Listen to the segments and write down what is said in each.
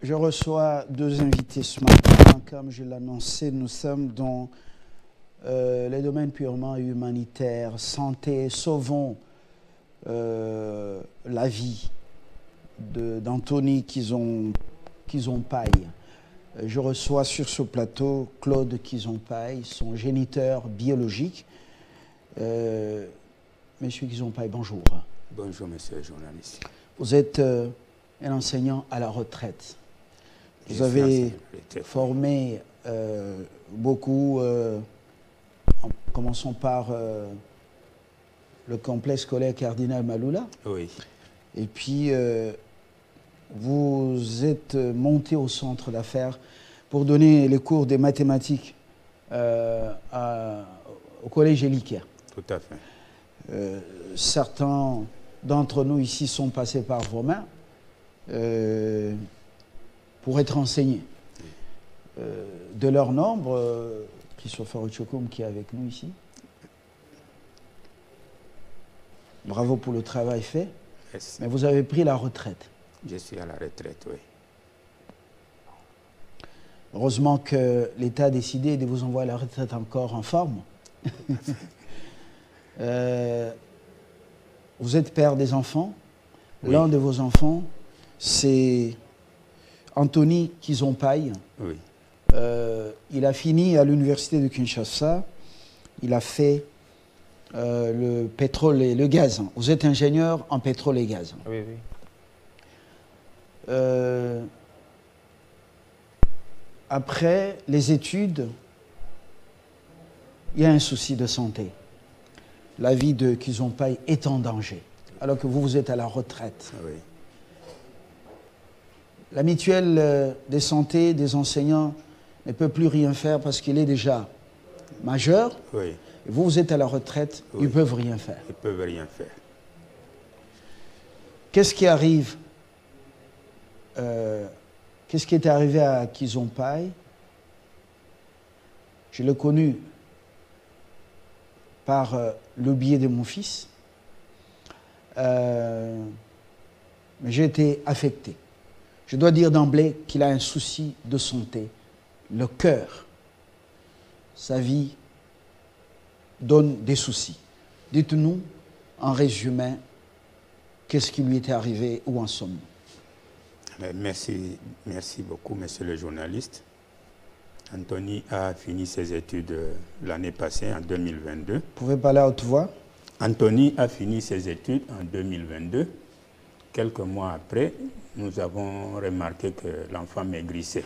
Je reçois deux invités ce matin. Comme je l'ai annoncé, nous sommes dans les domaines purement humanitaires, santé. Sauvons la vie d'Anthony Kizompai. Je reçois sur ce plateau Claude Kizompai, son géniteur biologique. Monsieur Kizompai, bonjour. Bonjour, monsieur le journaliste. Vous êtes un enseignant à la retraite. Vous avez formé beaucoup, en commençant par le complexe scolaire Cardinal Maloula. Oui. Et puis, vous êtes monté au centre d'affaires pour donner les cours des mathématiques au collège Eliquer. Tout à fait. Certains d'entre nous ici sont passés par vos mains pour être enseignés. De leur nombre, Christopher Ochokum qui est avec nous ici. Bravo pour le travail fait. Merci. Mais vous avez pris la retraite. Je suis à la retraite, oui. Heureusement que l'État a décidé de vous envoyer à la retraite encore en forme. Vous êtes père des enfants. Oui. L'un de vos enfants, c'est Anthony Kizompai. Oui. Il a fini à l'université de Kinshasa. Il a fait le pétrole et le gaz. Vous êtes ingénieur en pétrole et gaz. Oui, oui. Après les études, il y a un souci de santé. La vie de Kizompai est en danger, alors que vous êtes à la retraite. Oui. La mutuelle de santé des enseignants ne peut plus rien faire parce qu'il est déjà majeur. Oui. Et vous êtes à la retraite, Oui. ils ne peuvent rien faire. Ils ne peuvent rien faire. Qu'est-ce qui arrive Qu'est-ce qui est arrivé à Kizompai? Je l'ai connu par le biais de mon fils. Mais j'ai été affecté. Je dois dire d'emblée qu'il a un souci de santé. Le cœur, sa vie donne des soucis. Dites-nous, en résumé, qu'est-ce qui lui était arrivé, où en sommes-nous? Merci beaucoup, monsieur le journaliste. Anthony a fini ses études l'année passée, en 2022. Vous pouvez parler à haute voix? Anthony a fini ses études en 2022. Quelques mois après, nous avons remarqué que l'enfant maigrissait.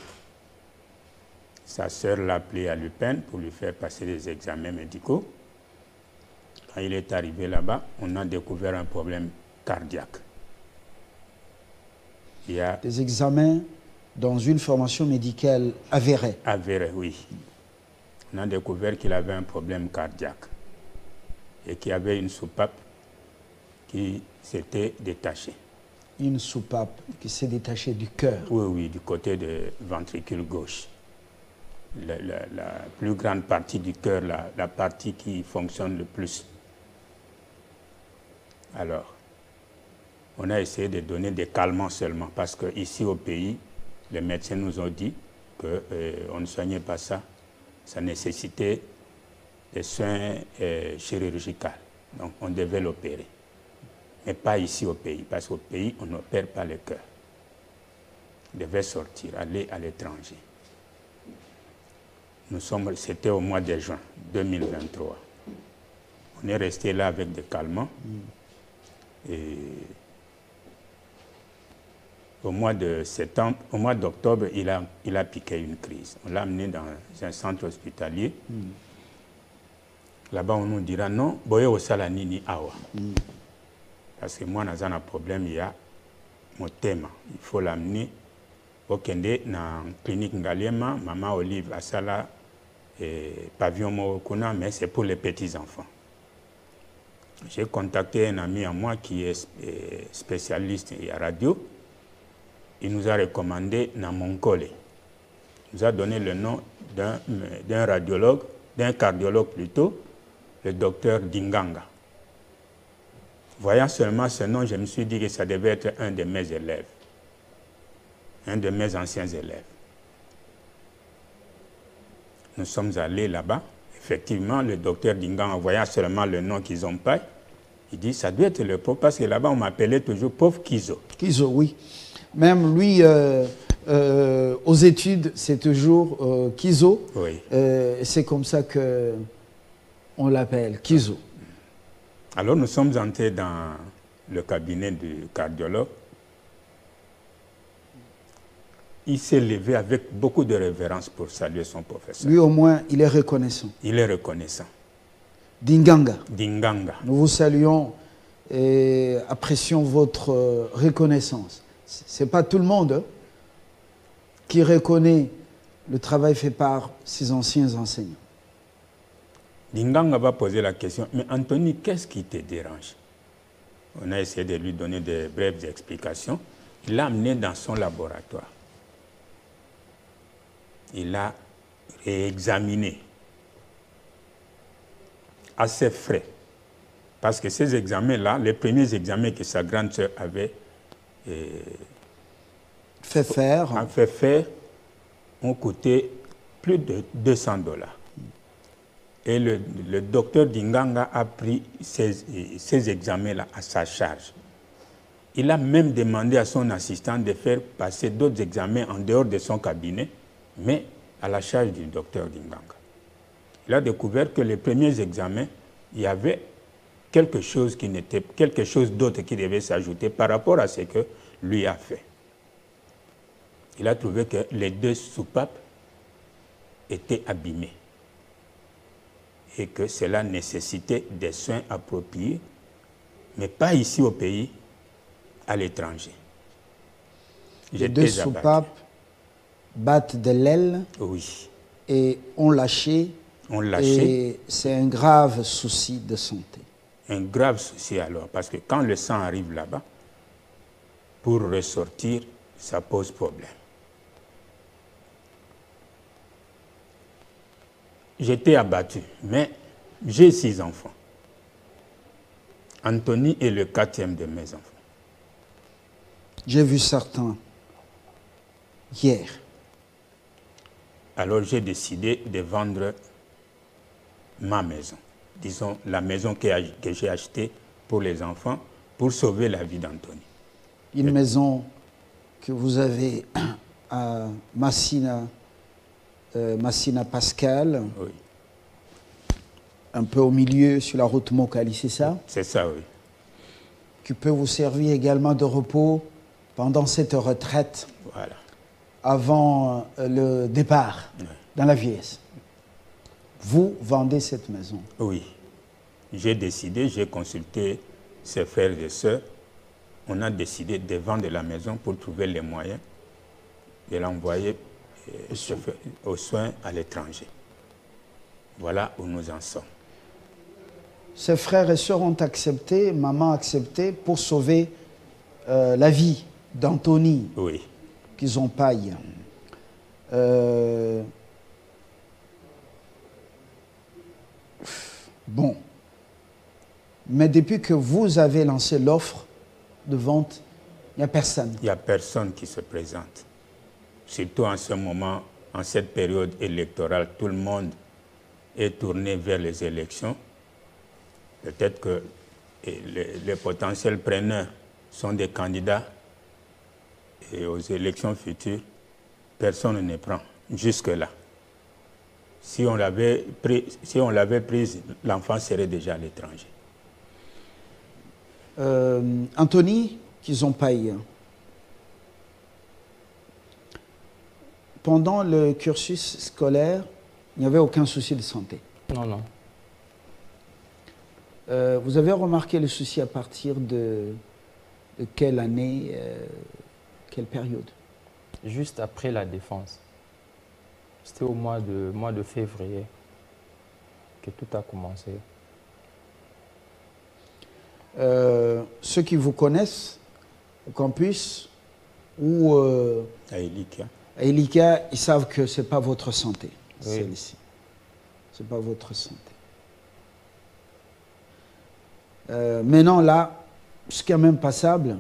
Sa sœur l'a appelé à l'UPEN pour lui faire passer des examens médicaux. Quand il est arrivé là-bas, on a découvert un problème cardiaque. Il y a des examens dans une formation médicale avérée. Avérée, oui. On a découvert qu'il avait un problème cardiaque et qu'il y avait une soupape qui s'était détachée. Une soupape qui s'est détachée du cœur? Oui, oui, du côté du ventricule gauche. La plus grande partie du cœur, la partie qui fonctionne le plus. Alors, on a essayé de donner des calmants seulement parce qu'ici au pays, les médecins nous ont dit qu'on ne soignait pas ça. Ça nécessitait des soins chirurgicaux. Donc on devait l'opérer. Mais pas ici au pays, parce qu'au pays, on n'opère pas le cœur. Il devait sortir, aller à l'étranger. C'était au mois de juin 2023. On est resté là avec des calmants. Et au mois d'octobre, il a piqué une crise. On l'a amené dans un centre hospitalier. Là-bas, on nous dira non, boye au salani ni awa. Parce que moi, dans un problème, il y a mon thème. Il faut l'amener au Kende, dans la clinique Ngaliema, Maman Olive, Asala, et Pavillon Morokuna, mais c'est pour les petits-enfants. J'ai contacté un ami à moi qui est spécialiste en radio. Il nous a recommandé Namonkole. Il nous a donné le nom d'un radiologue, d'un cardiologue plutôt, le docteur Dinganga. Voyant seulement ce nom, je me suis dit que ça devait être un de mes élèves. un de mes anciens élèves. Nous sommes allés là-bas. Effectivement, le docteur Dingang, en voyant seulement le nom qu'ils ont pas, il dit, ça doit être le pauvre, parce que là-bas, on m'appelait toujours pauvre Kizo. Kizo, oui. Même lui, aux études, c'est toujours Kizo. Oui. C'est comme ça qu'on l'appelle, Kizo. Alors, nous sommes entrés dans le cabinet du cardiologue. Il s'est levé avec beaucoup de révérence pour saluer son professeur. Lui, au moins, il est reconnaissant. Il est reconnaissant. Dinganga. Dinganga. Nous vous saluons et apprécions votre reconnaissance. Ce n'est pas tout le monde qui reconnaît le travail fait par ses anciens enseignants. Dinganga va poser la question, mais Anthony, qu'est-ce qui te dérange? On a essayé de lui donner de brèves explications. Il l'a amené dans son laboratoire. Il a réexaminé à ses frais. Parce que ces examens-là, les premiers examens que sa grande sœur avait fait faire, ont coûté plus de 200 $. Et le docteur Dinganga a pris ces examens-là à sa charge. Il a même demandé à son assistant de faire passer d'autres examens en dehors de son cabinet, mais à la charge du docteur Dinganga. Il a découvert que les premiers examens, il y avait quelque chose d'autre qui devait s'ajouter par rapport à ce que lui a fait. Il a trouvé que les 2 soupapes étaient abîmées et que cela nécessitait des soins appropriés, mais pas ici au pays, à l'étranger. Les 2 soupapes battent de l'aile, oui, et ont lâché. Et c'est un grave souci de santé. Un grave souci alors, parce que quand le sang arrive là-bas, pour ressortir, ça pose problème. J'étais abattu, mais j'ai 6 enfants. Anthony est le 4e de mes enfants. J'ai vu certains hier. Alors j'ai décidé de vendre ma maison. Disons, la maison que j'ai achetée pour les enfants, pour sauver la vie d'Anthony. Une maison que vous avez à Massina Pascal, oui, un peu au milieu sur la route Mokali, c'est ça? C'est ça, oui. Qui peut vous servir également de repos pendant cette retraite, voilà, avant le départ, oui, dans la vieillesse. Vous vendez cette maison? Oui. J'ai décidé, j'ai consulté ses frères et sœurs. On a décidé de vendre la maison pour trouver les moyens de l'envoyer aux soins à l'étranger. Voilà où nous en sommes. Ses frères et sœurs ont accepté, maman a accepté, pour sauver la vie d'Anthony, oui, qu'ils ont paille. Bon. Mais depuis que vous avez lancé l'offre de vente, il n'y a personne. Il n'y a personne qui se présente. Surtout en ce moment, en cette période électorale, tout le monde est tourné vers les élections. Peut-être que les potentiels preneurs sont des candidats et aux élections futures, personne ne prend jusque-là. Si on l'avait prise, l'enfant serait déjà à l'étranger. Anthony, qu'ils ont payé. Pendant le cursus scolaire, il n'y avait aucun souci de santé. Non, non. Vous avez remarqué le souci à partir de quelle année, quelle période? Juste après la défense. C'était au mois de février que tout a commencé. Ceux qui vous connaissent au campus ou à Elika. À Elika, ils savent que ce n'est pas votre santé, oui, celle-ci. Ce n'est pas votre santé. Maintenant, là, ce qui est même passable,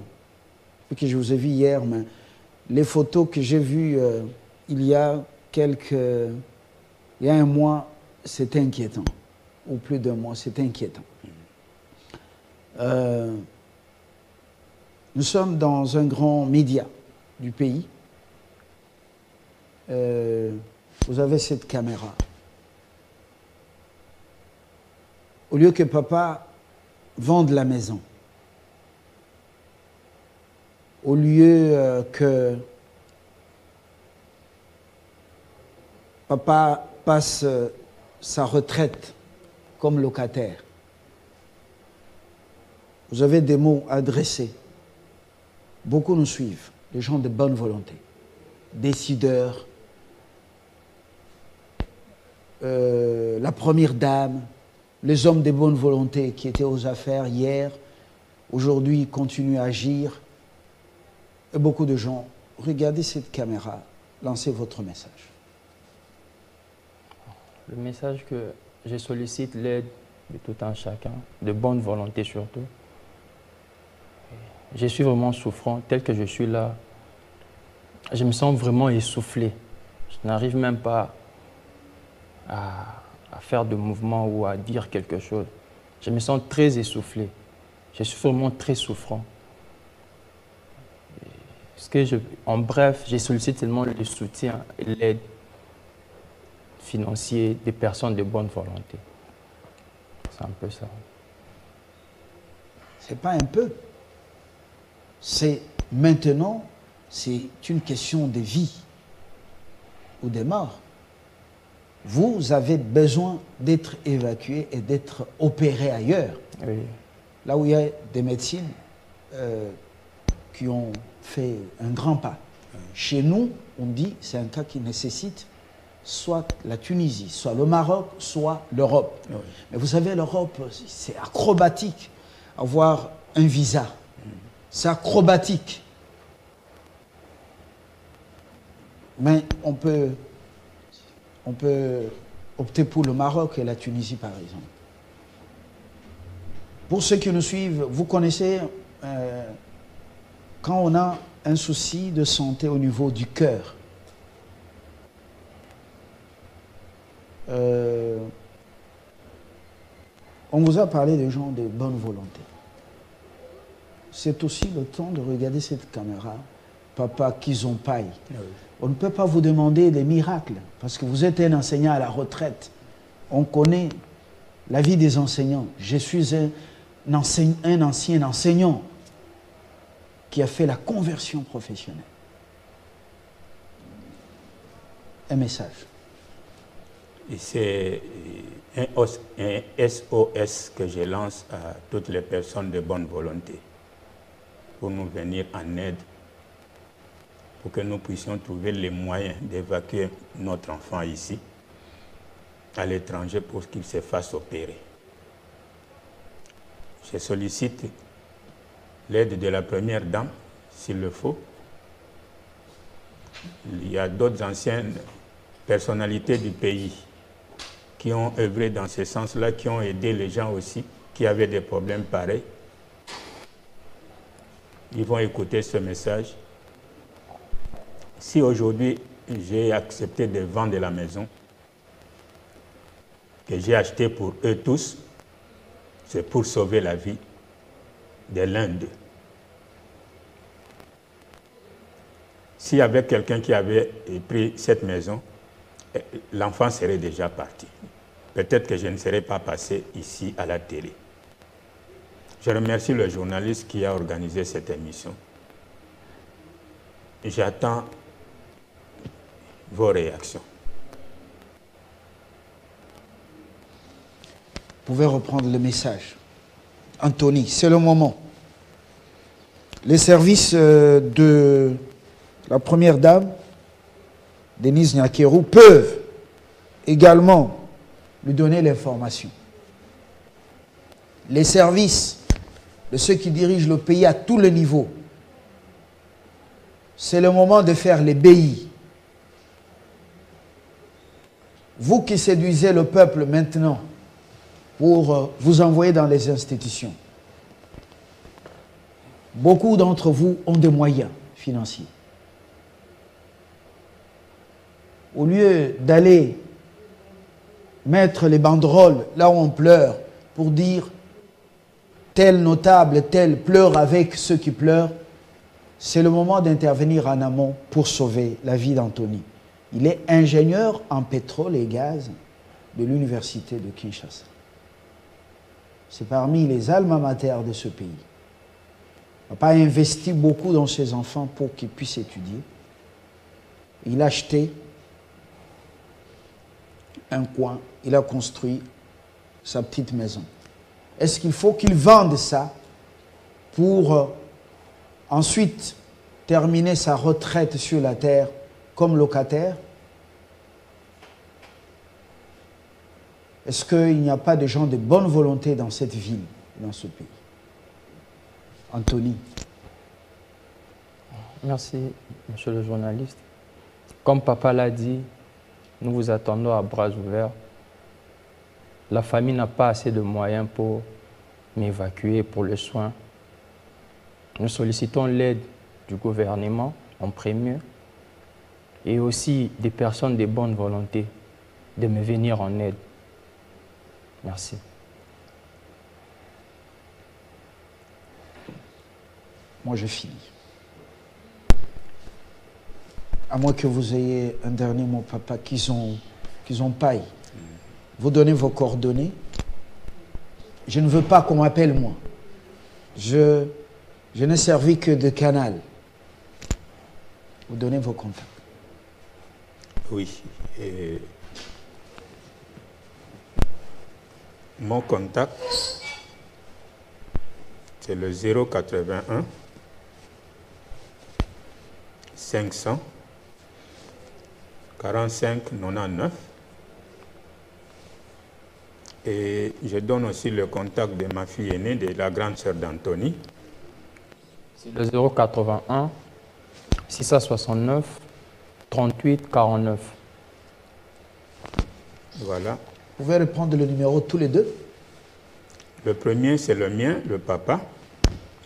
que je vous ai vu hier, mais les photos que j'ai vues il y a un mois, c'était inquiétant. Ou plus d'un mois, c'était inquiétant. Nous sommes dans un grand média du pays. Vous avez cette caméra. Au lieu que papa vende la maison, au lieu que papa passe sa retraite comme locataire, vous avez des mots adressés. Beaucoup nous suivent, les gens de bonne volonté, décideurs, la première dame, les hommes de bonne volonté qui étaient aux affaires hier, aujourd'hui continuent à agir. Et beaucoup de gens, regardez cette caméra, lancez votre message. Le message que je sollicite l'aide de tout un chacun, de bonne volonté surtout. Je suis vraiment souffrant, tel que je suis là. Je me sens vraiment essoufflé. Je n'arrive même pas à faire de mouvement ou à dire quelque chose. Je me sens très essoufflé. Je suis vraiment très souffrant. En bref, je sollicite seulement le soutien et l'aide financière des personnes de bonne volonté. C'est un peu ça. C'est pas un peu. C'est maintenant, c'est une question de vie ou de mort. Vous avez besoin d'être évacué et d'être opéré ailleurs. Oui. Là où il y a des médecines qui ont fait un grand pas. Chez nous, on dit c'est un cas qui nécessite soit la Tunisie, soit le Maroc, soit l'Europe. Oui. Mais vous savez, l'Europe, c'est acrobatique. Avoir un visa, c'est acrobatique. Mais on peut opter pour le Maroc et la Tunisie, par exemple. Pour ceux qui nous suivent, vous connaissez, quand on a un souci de santé au niveau du cœur, on vous a parlé des gens de bonne volonté. C'est aussi le temps de regarder cette caméra, Papa Kizompaï. Oui. On ne peut pas vous demander des miracles, parce que vous êtes un enseignant à la retraite. On connaît la vie des enseignants. Je suis un ancien enseignant qui a fait la conversion professionnelle. Un message. Et c'est un SOS que je lance à toutes les personnes de bonne volonté pour nous venir en aide, pour que nous puissions trouver les moyens d'évacuer notre enfant ici, à l'étranger, pour qu'il se fasse opérer. Je sollicite l'aide de la première dame, s'il le faut. Il y a d'autres anciennes personnalités du pays qui ont œuvré dans ce sens-là, qui ont aidé les gens aussi, qui avaient des problèmes pareils. Ils vont écouter ce message. Si aujourd'hui, j'ai accepté de vendre la maison que j'ai achetée pour eux tous, c'est pour sauver la vie de l'un d'eux. S'il y avait quelqu'un qui avait pris cette maison, l'enfant serait déjà parti. Peut-être que je ne serais pas passé ici à la télé. Je remercie le journaliste qui a organisé cette émission. J'attends vos réactions. Vous pouvez reprendre le message. Anthony, c'est le moment. Les services de la première dame, Denise Nyakeru, peuvent également lui donner l'information. Les services de ceux qui dirigent le pays à tous les niveaux, c'est le moment de faire les BI. Vous qui séduisez le peuple maintenant pour vous envoyer dans les institutions, beaucoup d'entre vous ont des moyens financiers. au lieu d'aller mettre les banderoles là où on pleure pour dire tel notable, tel pleure avec ceux qui pleurent, c'est le moment d'intervenir en amont pour sauver la vie d'Anthony. Il est ingénieur en pétrole et gaz de l'université de Kinshasa. C'est parmi les alma mater de ce pays. Papa a investi beaucoup dans ses enfants pour qu'ils puissent étudier. Il a acheté un coin, il a construit sa petite maison. Est-ce qu'il faut qu'il vende ça pour ensuite terminer sa retraite sur la terre comme locataire? Est-ce qu'il n'y a pas de gens de bonne volonté dans cette ville, dans ce pays? Anthony. Merci, monsieur le journaliste. Comme papa l'a dit, nous vous attendons à bras ouverts. La famille n'a pas assez de moyens pour m'évacuer pour le soin. Nous sollicitons l'aide du gouvernement en premier et aussi des personnes de bonne volonté de me venir en aide. Merci. Moi, je finis. À moins que vous ayez un dernier mot, papa, qu'ils ont paille. Vous donnez vos coordonnées. Je ne veux pas qu'on m'appelle moi. Je n'ai servi que de canal. Vous donnez vos contacts. Oui. Mon contact, c'est le 081 500 45 99. Et je donne aussi le contact de ma fille aînée, de la grande sœur d'Anthony. C'est le 081 669 38 49. Voilà. Vous pouvez reprendre le numéro tous les deux? Le premier, c'est le mien, le papa,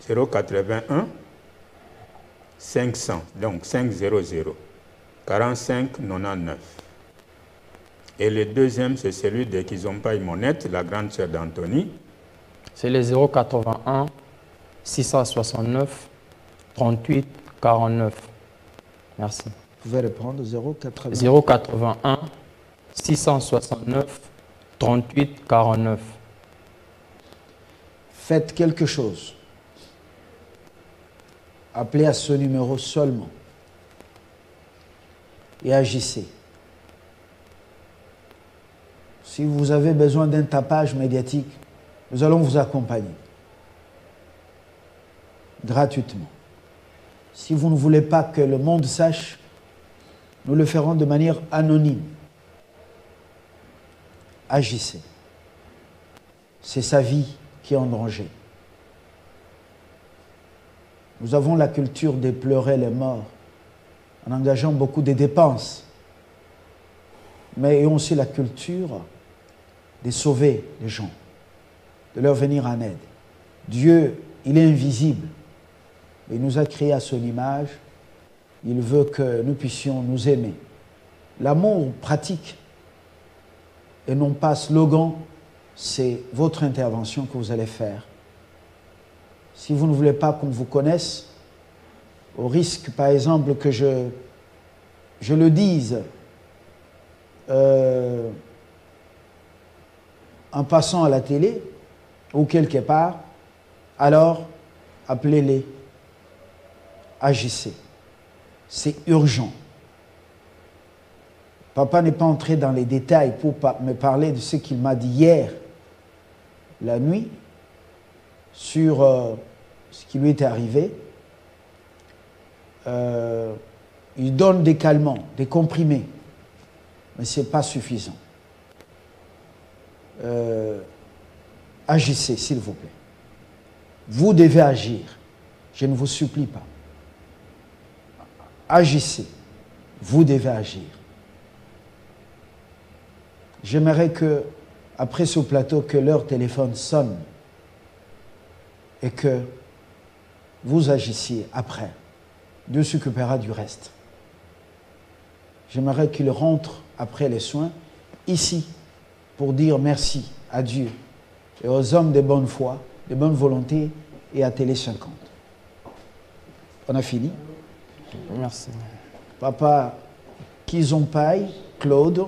081 500, donc 500 45 99. Et le deuxième, c'est celui de Kizompa Monette, la grande sœur d'Anthony. C'est le 081 669 38 49. Merci. Vous pouvez reprendre 081 669 38 49. Faites quelque chose. Appelez à ce numéro seulement. Et agissez. Si vous avez besoin d'un tapage médiatique, nous allons vous accompagner. Gratuitement. Si vous ne voulez pas que le monde sache, nous le ferons de manière anonyme. Agissez. C'est sa vie qui est en danger. Nous avons la culture de pleurer les morts en engageant beaucoup de dépenses, mais ayons aussi la culture de sauver les gens, de leur venir en aide. Dieu, il est invisible. Il nous a créés à son image. Il veut que nous puissions nous aimer. L'amour pratique et non pas slogan, c'est votre intervention que vous allez faire. Si vous ne voulez pas qu'on vous connaisse, au risque, par exemple, que je le dise en passant à la télé ou quelque part, alors appelez-les, agissez. C'est urgent. Papa n'est pas entré dans les détails pour me parler de ce qu'il m'a dit hier, la nuit, sur ce qui lui était arrivé. Il donne des calmants, des comprimés, mais ce n'est pas suffisant. Agissez, s'il vous plaît. Vous devez agir. Je ne vous supplie pas. Agissez. Vous devez agir. J'aimerais que, après ce plateau, que leur téléphone sonne et que vous agissiez après. Dieu s'occupera du reste. j'aimerais qu'il rentre après les soins ici pour dire merci à Dieu et aux hommes de bonne foi, de bonne volonté et à Télé 50. On a fini? Merci. Papa Kizompaï, Claude,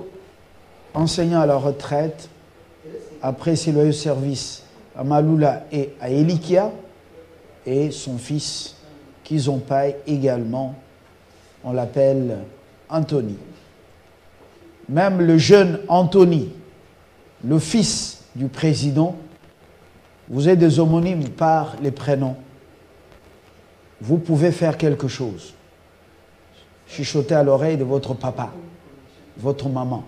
enseignant à la retraite, après ses loyaux services à Maloula et à Elikia, et son fils Kizompaï également, on l'appelle Anthony. Même le jeune Anthony, le fils du président, vous êtes des homonymes par les prénoms. Vous pouvez faire quelque chose. Chuchoter à l'oreille de votre papa, votre maman,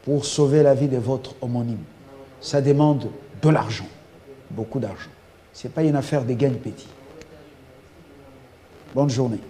pour sauver la vie de votre homonyme. Ça demande de l'argent, beaucoup d'argent. Ce n'est pas une affaire de gagne petit. Bonne journée.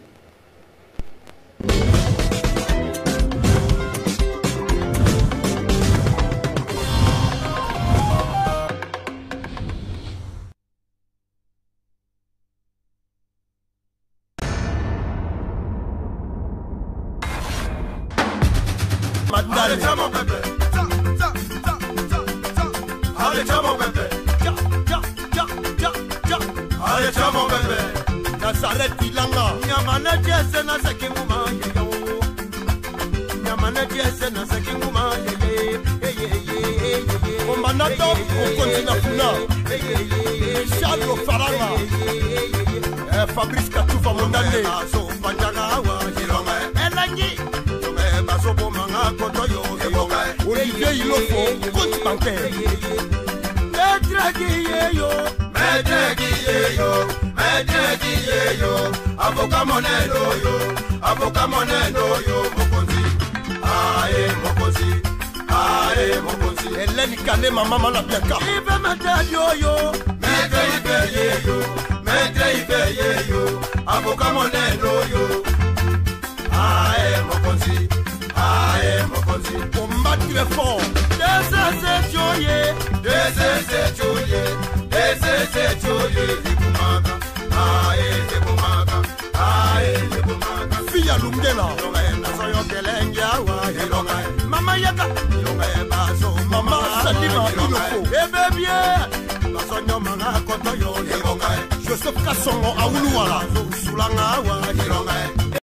Fabrice Katoufa Mondane Olivier Ilofo, compte bancaire. Maître Guilleyo, avocat monendo yo, mokonzi, mokonzi. Hélène Kane, maman la bianca. Ibe Maître yo, Maître yo, avocat monendo yo, mokonzi. Combattre fort. Fille à Lungela. Maman Yaka. Maman Salima Ilofo. Joseph Kassongo Aoulouala.